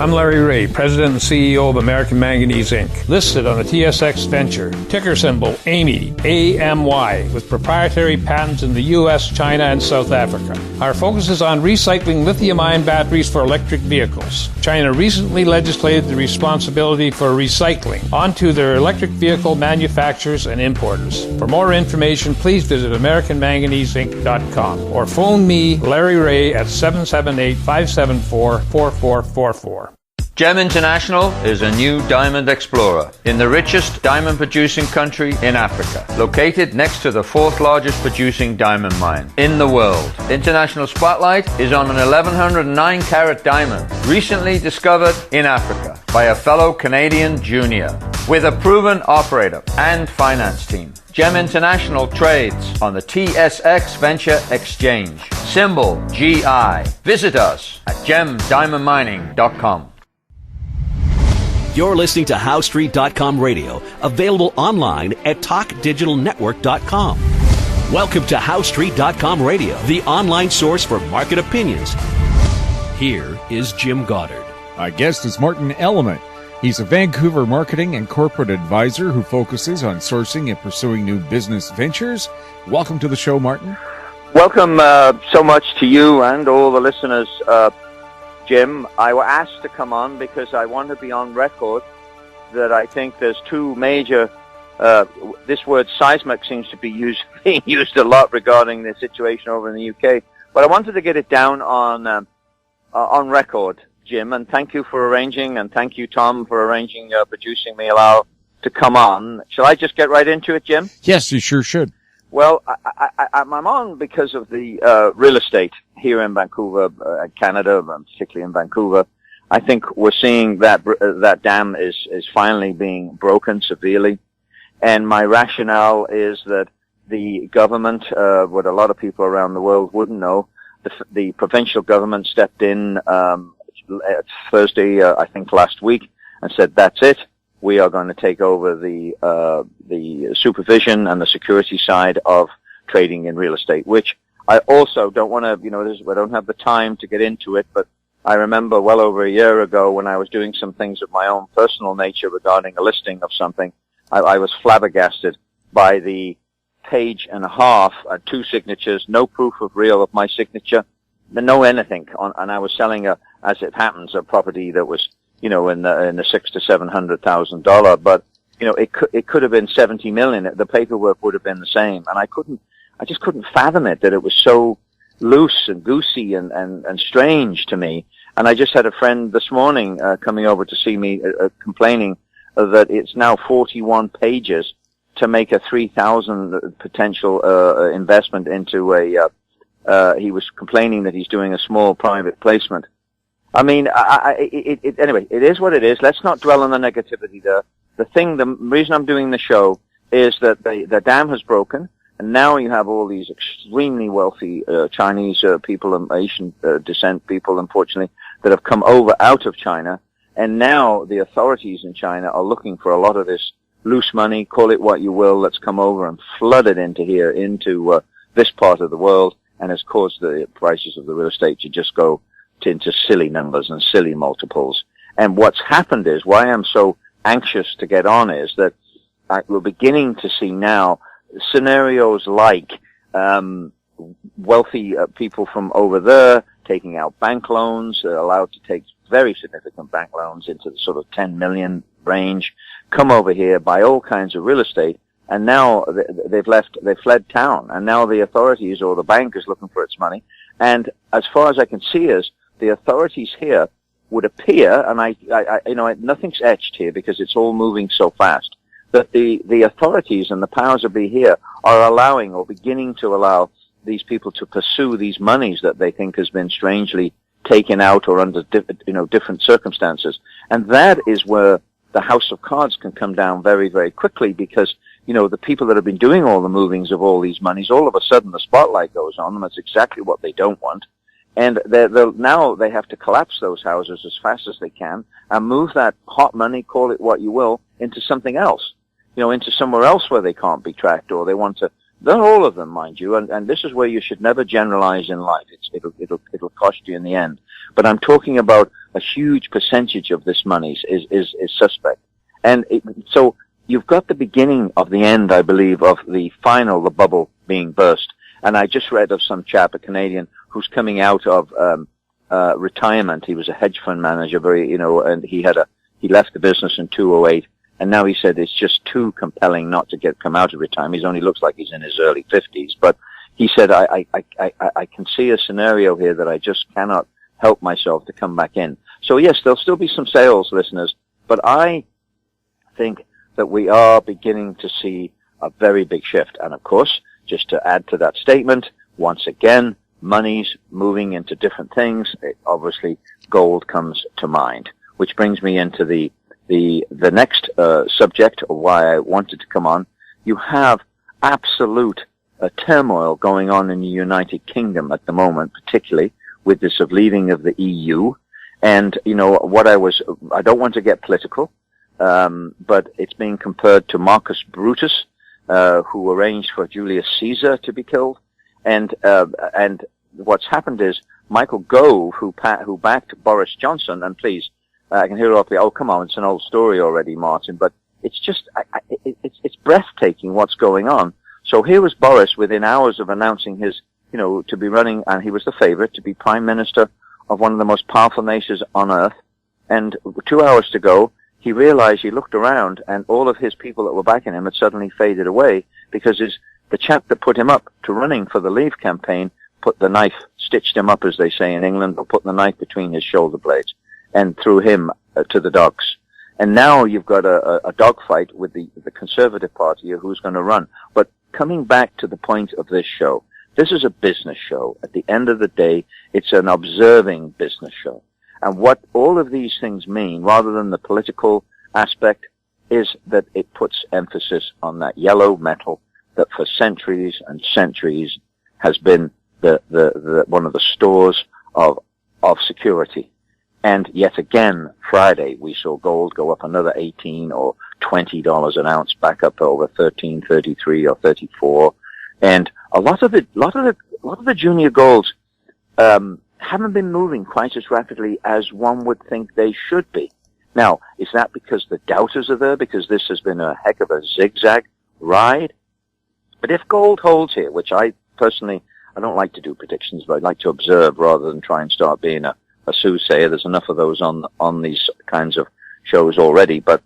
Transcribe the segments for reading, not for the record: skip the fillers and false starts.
I'm Larry Ray, President and CEO of American Manganese Inc., listed on the TSX Venture, ticker symbol AMY, A-M-Y, with proprietary patents in the U.S., China, and South Africa. Our focus is on recycling lithium-ion batteries for electric vehicles. China recently legislated the responsibility for recycling onto their electric vehicle manufacturers and importers. For more information, please visit AmericanManganeseInc.com or phone me, Larry Ray, at 778-574-4444. GEM International is a new diamond explorer in the richest diamond-producing country in Africa, located next to the fourth largest producing diamond mine in the world. International Spotlight is on an 1109-carat diamond recently discovered in Africa by a fellow Canadian junior with a proven operator and finance team. GEM International trades on the TSX Venture Exchange, symbol GI. Visit us at gemdiamondmining.com. You're listening to HowStreet.com radio, available online at TalkDigitalNetwork.com. Welcome to HowStreet.com radio, the online source for market opinions. Here is Jim Goddard. Our guest is Martyn Element. He's a Vancouver marketing and corporate advisor who focuses on sourcing and pursuing new business ventures. Welcome to the show, Martyn. Welcome so much to you and all the listeners, Jim. I was asked to come on because I want to be on record that I think there's two major, this word seismic seems to be being used a lot regarding the situation over in the UK, but I wanted to get it down on record, Jim, and thank you for arranging, and thank you, Tom, for arranging, producing me allow to come on. Shall I just get right into it, Jim? Yes, you sure should. Well, I'm on because of the real estate here in Vancouver, Canada, particularly in Vancouver. I think we're seeing that that dam is finally being broken severely, and my rationale is that the government, what a lot of people around the world wouldn't know, the provincial government stepped in Thursday, I think last week, and said, "That's it. We are going to take over the supervision and the security side of trading in real estate," which I also don't want to, I don't have the time to get into it, but I remember well over a year ago when I was doing some things of my own personal nature regarding a listing of something, I was flabbergasted by the page and a half, 2 signatures, no proof of real of my signature, no anything and I was selling as it happens, a property that was, in the $600,000 to $700,000, but it could have been 70 million. The paperwork would have been the same, and I just couldn't fathom it that it was so loose and goosey and strange to me. And I just had a friend this morning coming over to see me complaining that it's now 41 pages to make a 3,000 potential investment into he was complaining that he's doing a small private placement. I mean, anyway, it is what it is. Let's not dwell on the negativity there. The reason I'm doing the show is that the dam has broken, and now you have all these extremely wealthy Chinese people and Asian descent people, unfortunately, that have come out of China, and now the authorities in China are looking for a lot of this loose money, call it what you will, that's come over and flooded into here, into this part of the world, and has caused the prices of the real estate to just go into silly numbers and silly multiples. And what's happened is, why I'm so anxious to get on, is that we're beginning to see now scenarios like wealthy people from over there taking out bank loans. They're allowed to take very significant bank loans into the sort of 10 million range, come over here, buy all kinds of real estate, and now they've fled town, and now the authorities or the bank is looking for its money. And as far as I can see is, the authorities here would appear, and nothing's etched here because it's all moving so fast, that the authorities and the powers that be here are allowing or beginning to allow these people to pursue these monies that they think has been strangely taken out or under different circumstances. And that is where the house of cards can come down very, very quickly, because the people that have been doing all the movings of all these monies, all of a sudden the spotlight goes on them. That's exactly what they don't want. And now they have to collapse those houses as fast as they can and move that hot money, call it what you will, into something else, into somewhere else where they can't be tracked, or they want to not all of them, mind you, and this is where you should never generalize in life. It'll cost you in the end. But I'm talking about a huge percentage of this money is suspect. And so you've got the beginning of the end, I believe, of the bubble being burst. And I just read of some chap, a Canadian, who's coming out of retirement. He was a hedge fund manager, and he left the business in 2008. And now he said it's just too compelling not to come out of retirement. He only looks like he's in his early 50s. But he said, I can see a scenario here that I just cannot help myself to come back in. So yes, there'll still be some sales, listeners, but I think that we are beginning to see a very big shift. And of course, just to add to that statement, once again, money's moving into different things. Obviously, gold comes to mind, which brings me into the next subject of why I wanted to come on. You have absolute turmoil going on in the United Kingdom at the moment, particularly with this of leaving of the EU. And, I don't want to get political, but it's being compared to Marcus Brutus, who arranged for Julius Caesar to be killed. And what's happened is Michael Gove, who backed Boris Johnson, and please, I can hear it up. Oh, come on, it's an old story already, Martyn, but it's just, it's breathtaking what's going on. So here was Boris within hours of announcing his, to be running, and he was the favorite to be prime minister of one of the most powerful nations on earth. And 2 hours to go, he realized, he looked around, and all of his people that were backing him had suddenly faded away because the chap that put him up to running for the Leave campaign put the knife, stitched him up, as they say in England, or put the knife between his shoulder blades and threw him to the dogs. And now you've got a dogfight with the Conservative Party who's going to run. But coming back to the point of this show, this is a business show. At the end of the day, it's an observing business show. And what all of these things mean, rather than the political aspect, is that it puts emphasis on that yellow metal that for centuries and centuries has been the one of the stores of security. And yet again, Friday, we saw gold go up another $18 or $20 an ounce, back up over 13, 33 or 34. And a lot of the junior golds, haven't been moving quite as rapidly as one would think they should be. Now, is that because the doubters are there? Because this has been a heck of a zigzag ride? But if gold holds here, which I personally, I don't like to do predictions, but I'd like to observe rather than try and start being a soothsayer. There's enough of those on these kinds of shows already. But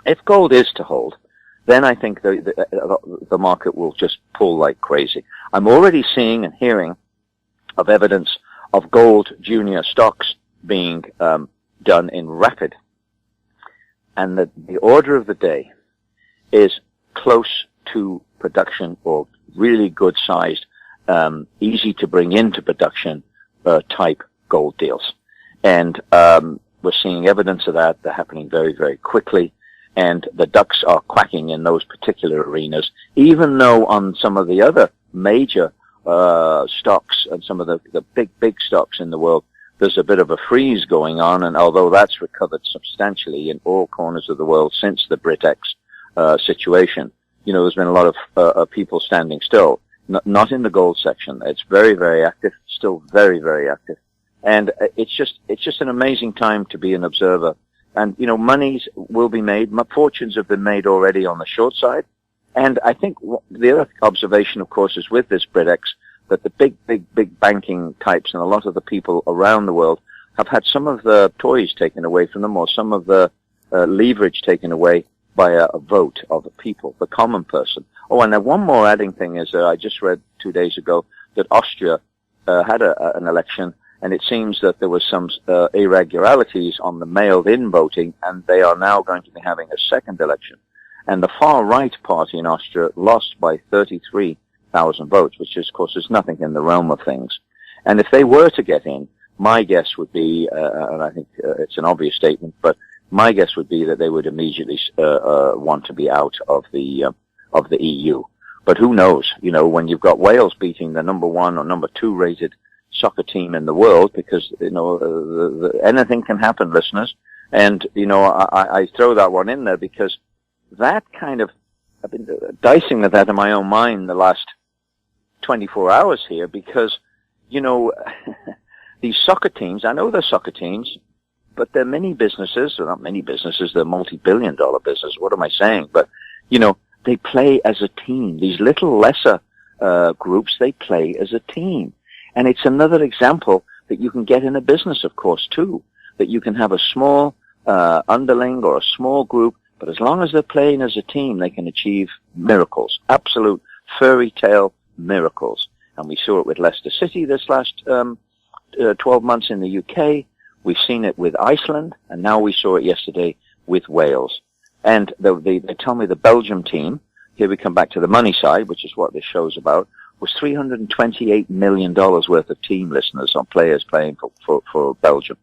if gold is to hold, then I think the market will just pull like crazy. I'm already seeing and hearing of evidence of gold junior stocks being done in rapid. And the order of the day is close to production or really good-sized, easy to bring into production type gold deals. And we're seeing evidence of that. They're happening very, very quickly. And the ducks are quacking in those particular arenas, even though on some of the other major stocks and some of the big stocks in the world, there's a bit of a freeze going on. And although that's recovered substantially in all corners of the world since the BritX situation, there's been a lot of people standing still. Not in the gold section. It's very, very active, still very, very active. And it's just an amazing time to be an observer. And, monies will be made. Fortunes have been made already on the short side. And I think the other observation, of course, is with this BritX, that the big banking types and a lot of the people around the world have had some of the toys taken away from them, or some of the leverage taken away by a vote of the people, the common person. Oh, and then one more adding thing is I just read 2 days ago that Austria had an election, and it seems that there was some irregularities on the mailed-in voting, and they are now going to be having a second election. And the far-right party in Austria lost by 33,000 votes, which, of course, is nothing in the realm of things. And if they were to get in, my guess would be, and I think it's an obvious statement, but my guess would be that they would immediately want to be out of the EU. But who knows? When you've got Wales beating the number 1 or number 2 rated soccer team in the world, because anything can happen, listeners. And I throw that one in there because that kind of dicing with that in my own mind the last 24 hours here because, these soccer teams, I know they're soccer teams, but they're mini businesses. They're not mini businesses, they're multi-billion-dollar business. What am I saying? But, they play as a team. These little lesser groups, they play as a team. And it's another example that you can get in a business, of course, too, that you can have a small underling or a small group, but as long as they're playing as a team, they can achieve miracles, absolute fairy tale miracles. And we saw it with Leicester City this last 12 months in the UK. We've seen it with Iceland, and now we saw it yesterday with Wales. And they tell me the Belgium team, here we come back to the money side, which is what this show's about, was $328 million worth of team listeners on players playing for Belgium.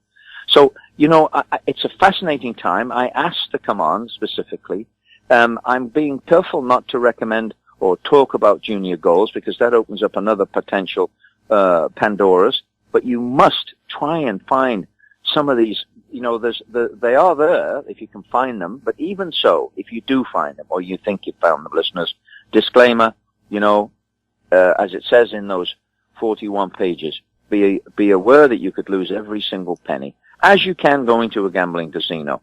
So, it's a fascinating time. I asked to come on specifically. I'm being careful not to recommend or talk about junior goals because that opens up another potential Pandora's. But you must try and find some of these. They are there if you can find them. But even so, if you do find them or you think you found them, listeners, disclaimer, as it says in those 41 pages, be aware that you could lose every single penny, as you can going to a gambling casino.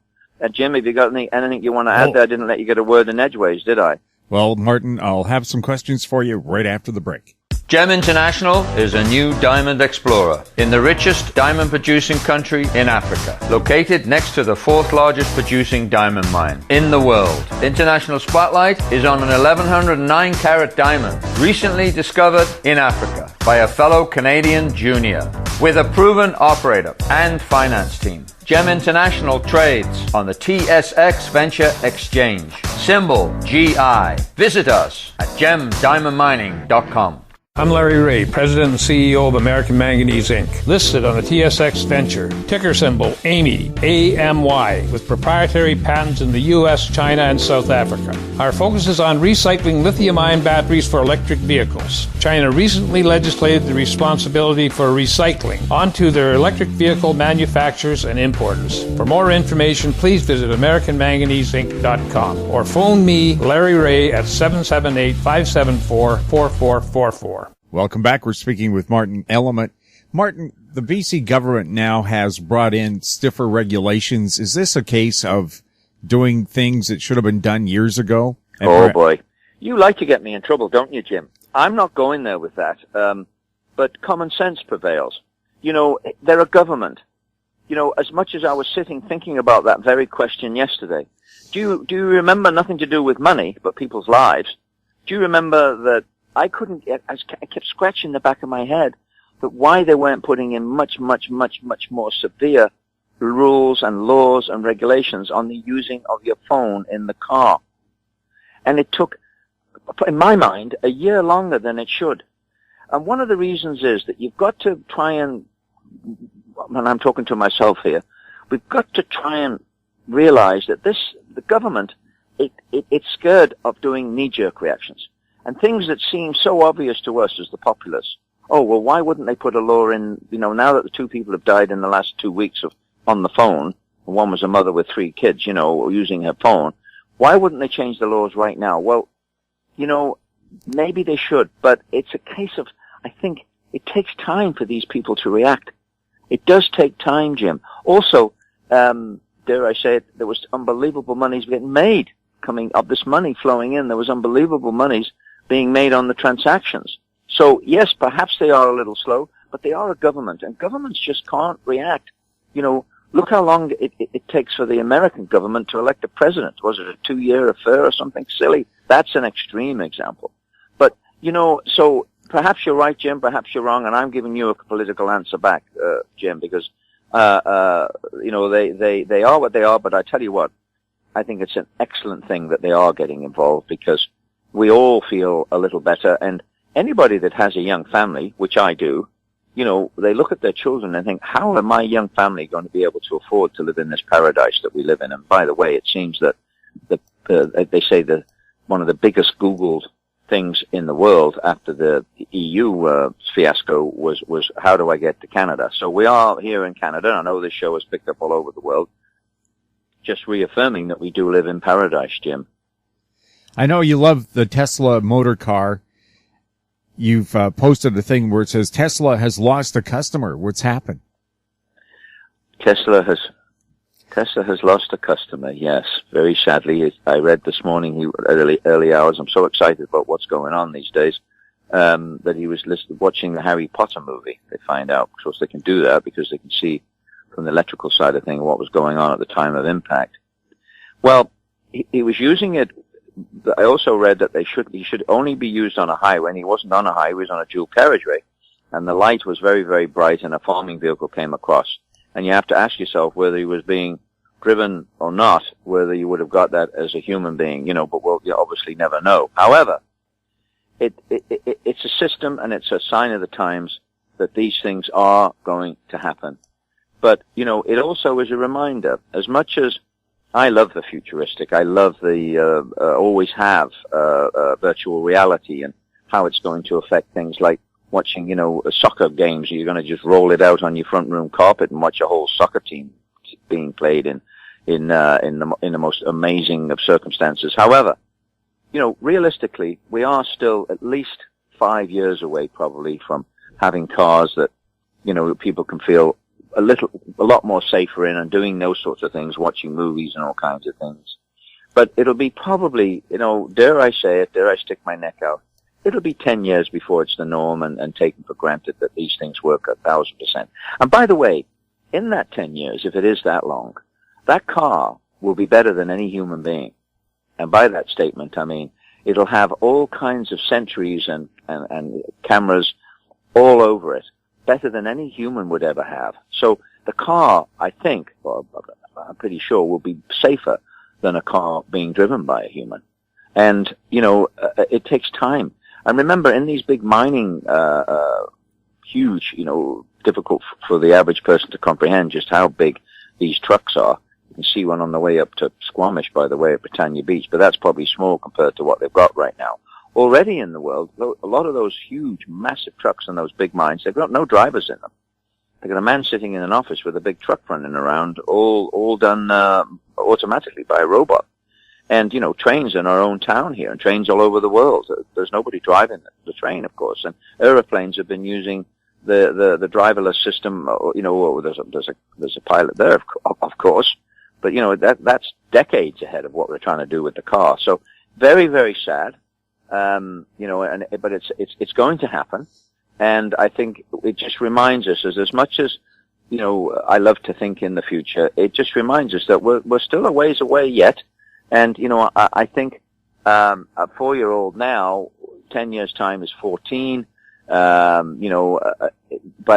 Jim, have you got anything you want to add there? I didn't let you get a word in edgeways, did I? Well, Martyn, I'll have some questions for you right after the break. Gem International is a new diamond explorer in the richest diamond producing country in Africa, located next to the fourth largest producing diamond mine in the world. International Spotlight is on an 1109 carat diamond recently discovered in Africa by a fellow Canadian junior with a proven operator and finance team. Gem International trades on the TSX Venture Exchange, symbol GI. Visit us at gemdiamondmining.com. I'm Larry Ray, President and CEO of American Manganese Inc., listed on the TSX Venture, ticker symbol AMY, A-M-Y, with proprietary patents in the U.S., China, and South Africa. Our focus is on recycling lithium-ion batteries for electric vehicles. China recently legislated the responsibility for recycling onto their electric vehicle manufacturers and importers. For more information, please visit AmericanManganeseInc.com or phone me, Larry Ray, at 778-574-4444. Welcome back. We're speaking with Martyn Element. Martyn, the BC government now has brought in stiffer regulations. Is this a case of doing things that should have been done years ago? Boy. You like to get me in trouble, don't you, Jim? I'm not going there with that. But common sense prevails. They're a government. As much as I was sitting thinking about that very question yesterday, do you remember nothing to do with money, but people's lives? Do you remember that I kept scratching the back of my head that why they weren't putting in much, much, much, much more severe rules and laws and regulations on the using of your phone in the car. And it took, in my mind, a year longer than it should. And one of the reasons is that you've got to try and I'm talking to myself here, we've got to try and realize that the government, it's scared of doing knee-jerk reactions. And things that seem so obvious to us as the populace. Oh, well, why wouldn't they put a law in, now that the two people have died in the last 2 weeks on the phone, one was a mother with 3 kids, using her phone, why wouldn't they change the laws right now? Well, maybe they should, but it's a case of, I think, it takes time for these people to react. It does take time, Jim. Also, dare I say it, there was unbelievable monies getting made coming up, this money flowing in. There was unbelievable monies being made on the transactions. So, yes, perhaps they are a little slow, but they are a government, and governments just can't react. Look how long it takes for the American government to elect a president. Was it a 2-year affair or something silly? That's an extreme example. But, so perhaps you're right, Jim, perhaps you're wrong, and I'm giving you a political answer back, Jim, because, they are what they are, but I tell you what, I think it's an excellent thing that they are getting involved because we all feel a little better. And anybody that has a young family, which I do, they look at their children and think, how are my young family going to be able to afford to live in this paradise that we live in? And by the way, it seems that they say that one of the biggest Googled things in the world after the EU fiasco was how do I get to Canada? So we are here in Canada. I know this show has picked up all over the world. Just reaffirming that we do live in paradise, Jim. I know you love the Tesla motor car. You've posted a thing where it says Tesla has lost a customer. What's happened? Tesla has lost a customer. Yes, very sadly. I read this morning, early hours. I'm so excited about what's going on these days. That he was watching the Harry Potter movie. They find out, of course, they can do that because they can see from the electrical side of things what was going on at the time of impact. Well, he was using it. I also read that he should only be used on a highway, and he wasn't on a highway, he was on a dual carriageway, and the light was very, very bright, and a farming vehicle came across. And you have to ask yourself whether he was being driven or not, whether you would have got that as a human being, but you obviously never know. However, it's a system, and it's a sign of the times that these things are going to happen. But, it also is a reminder, as much as I love the futuristic, I love always have, virtual reality and how it's going to affect things like watching, soccer games. You're going to just roll it out on your front room carpet and watch a whole soccer team being played in the most amazing of circumstances. However, realistically, we are still at least 5 years away probably from having cars that, people can feel a lot more safer in and doing those sorts of things, watching movies and all kinds of things. But it'll be probably, dare I say it, dare I stick my neck out, it'll be 10 years before it's the norm and taken for granted that these things work 1,000%. And by the way, in that 10 years, if it is that long, that car will be better than any human being. And by that statement, I mean, it'll have all kinds of sensors and cameras all over it, better than any human would ever have. So the car, I think, well, I'm pretty sure, will be safer than a car being driven by a human. And, it takes time. And remember, in these big mining, huge, difficult for the average person to comprehend just how big these trucks are. You can see one on the way up to Squamish, by the way, at Britannia Beach, but that's probably small compared to what they've got right now. Already in the world, a lot of those huge, massive trucks and those big mines, they've got no drivers in them. They've got a man sitting in an office with a big truck running around, all done automatically by a robot. And, trains in our own town here, and trains all over the world. There's nobody driving the train, of course. And aeroplanes have been using the driverless system. There's a pilot there, of course. But, that's decades ahead of what we're trying to do with the car. So very, very sad. But it's going to happen. And I think it just reminds us, as much as, I love to think in the future, it just reminds us that we're still a ways away yet. And, I think, a 4-year-old now, 10 years time is 14. By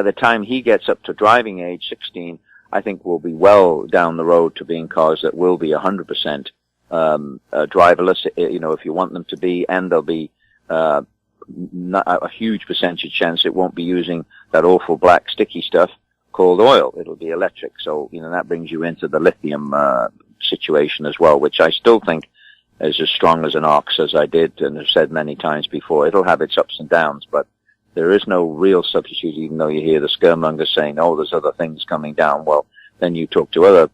the time he gets up to driving age, 16, I think we'll be well down the road to being cars that will be 100%, driverless, if you want them to be, and there'll be, not a huge percentage chance it won't be using that awful black sticky stuff called oil. It'll be electric. So, that brings you into the lithium, situation as well, which I still think is as strong as an ox, as I did and have said many times before. It'll have its ups and downs, but there is no real substitute, even though you hear the scaremongers saying, there's other things coming down. Well, then you talk to other,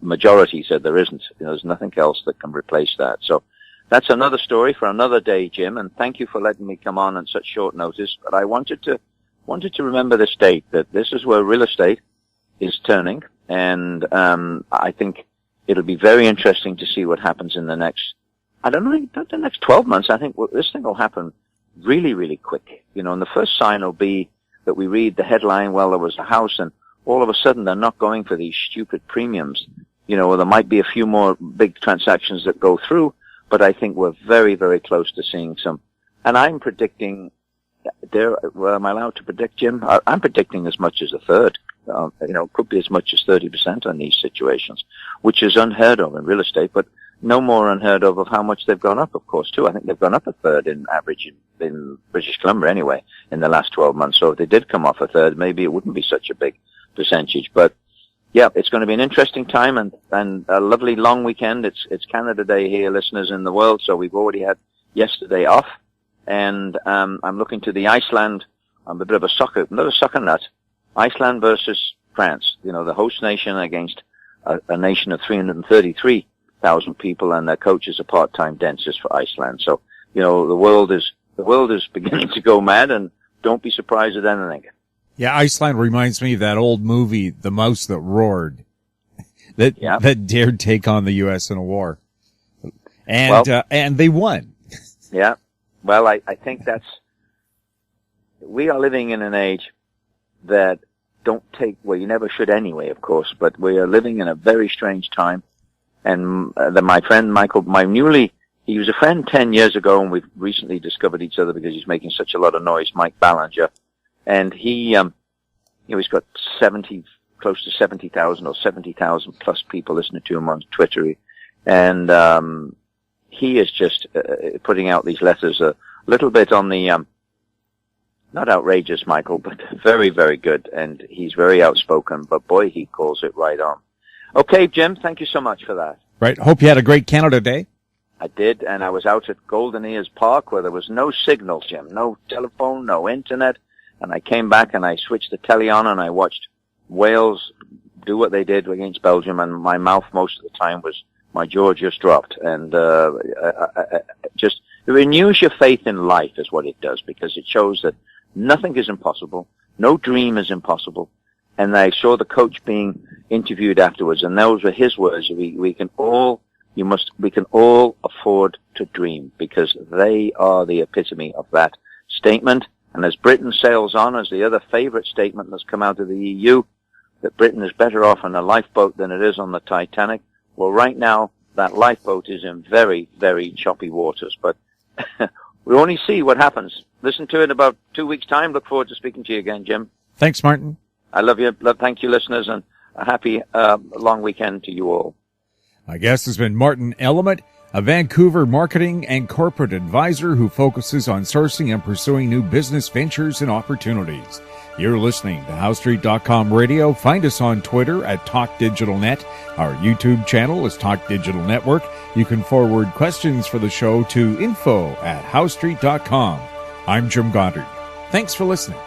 majority said there isn't. There's nothing else that can replace that. So that's another story for another day, Jim, and thank you for letting me come on such short notice. But I wanted to remember this date, that this is where real estate is turning, and I think it'll be very interesting to see what happens in the next, the next 12 months. I think this thing will happen really, really quick. And the first sign will be that we read the headline, well, there was a house, and all of a sudden they're not going for these stupid premiums. There might be a few more big transactions that go through, but I think we're very, very close to seeing some. And I'm predicting, am I allowed to predict, Jim? I'm predicting as much as a third. Could be as much as 30% on these situations, which is unheard of in real estate, but no more unheard of how much they've gone up, of course, too. I think they've gone up a third in average in British Columbia anyway in the last 12 months. So if they did come off a third, maybe it wouldn't be such a big percentage. But yeah, it's going to be an interesting time and a lovely long weekend. It's Canada Day here, listeners, in the world. So we've already had yesterday off, and I'm looking to the Iceland. I'm a bit of not a soccer nut. Iceland versus France, the host nation against a nation of 333,000 100,000 people, and their coach is a part-time dentist for Iceland. So, you know, the world is beginning to go mad, and don't be surprised at anything. Yeah, Iceland reminds me of that old movie, The Mouse That Roared, that dared take on the U.S. in a war. And they won. Yeah. Well, I think we are living in an age that you never should anyway, of course, but we are living in a very strange time. And my friend Michael, he was a friend 10 years ago, and we've recently discovered each other because he's making such a lot of noise, Mike Ballinger. And he's got close to 70,000 or 70,000 plus people listening to him on Twitter. And, he is just putting out these letters a little bit on the, not outrageous, Michael, but very, very good. And he's very outspoken, but boy, he calls it right on. Okay, Jim, thank you so much for that. Right. Hope you had a great Canada Day. I did, and I was out at Golden Ears Park where there was no signal, Jim, no telephone, no internet. And I came back and I switched the telly on and I watched Wales do what they did against Belgium, and my mouth most of the time my jaw just dropped. And just it renews your faith in life is what it does, because it shows that nothing is impossible, no dream is impossible. And I saw the coach being interviewed afterwards, and those were his words: we can all afford to dream, because they are the epitome of that statement. And as Britain sails on, as the other favorite statement that's come out of the EU, that Britain is better off on a lifeboat than it is on the Titanic. Well, right now, that lifeboat is in very, very choppy waters, but we only see what happens. Listen to it in about 2 weeks' time. Look forward to speaking to you again, Jim. Thanks, Martyn. I love you. Thank you, listeners, and a happy long weekend to you all. My guest has been Martyn Element, a Vancouver marketing and corporate advisor who focuses on sourcing and pursuing new business ventures and opportunities. You're listening to HowStreet.com Radio. Find us on Twitter at TalkDigitalNet. Our YouTube channel is Talk Digital Network. You can forward questions for the show to info@HowStreet.com. I'm Jim Goddard. Thanks for listening.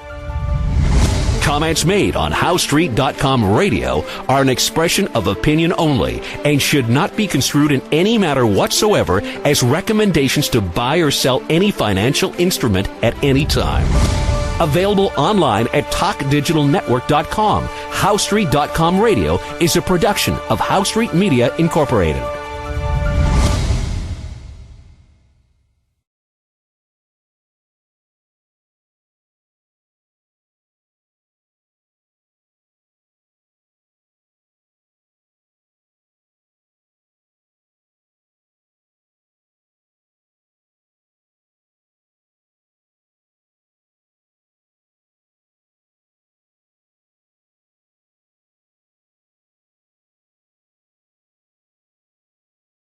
Comments made on HowStreet.com Radio are an expression of opinion only and should not be construed in any matter whatsoever as recommendations to buy or sell any financial instrument at any time. Available online at TalkDigitalNetwork.com. HowStreet.com Radio is a production of HowStreet Media Incorporated.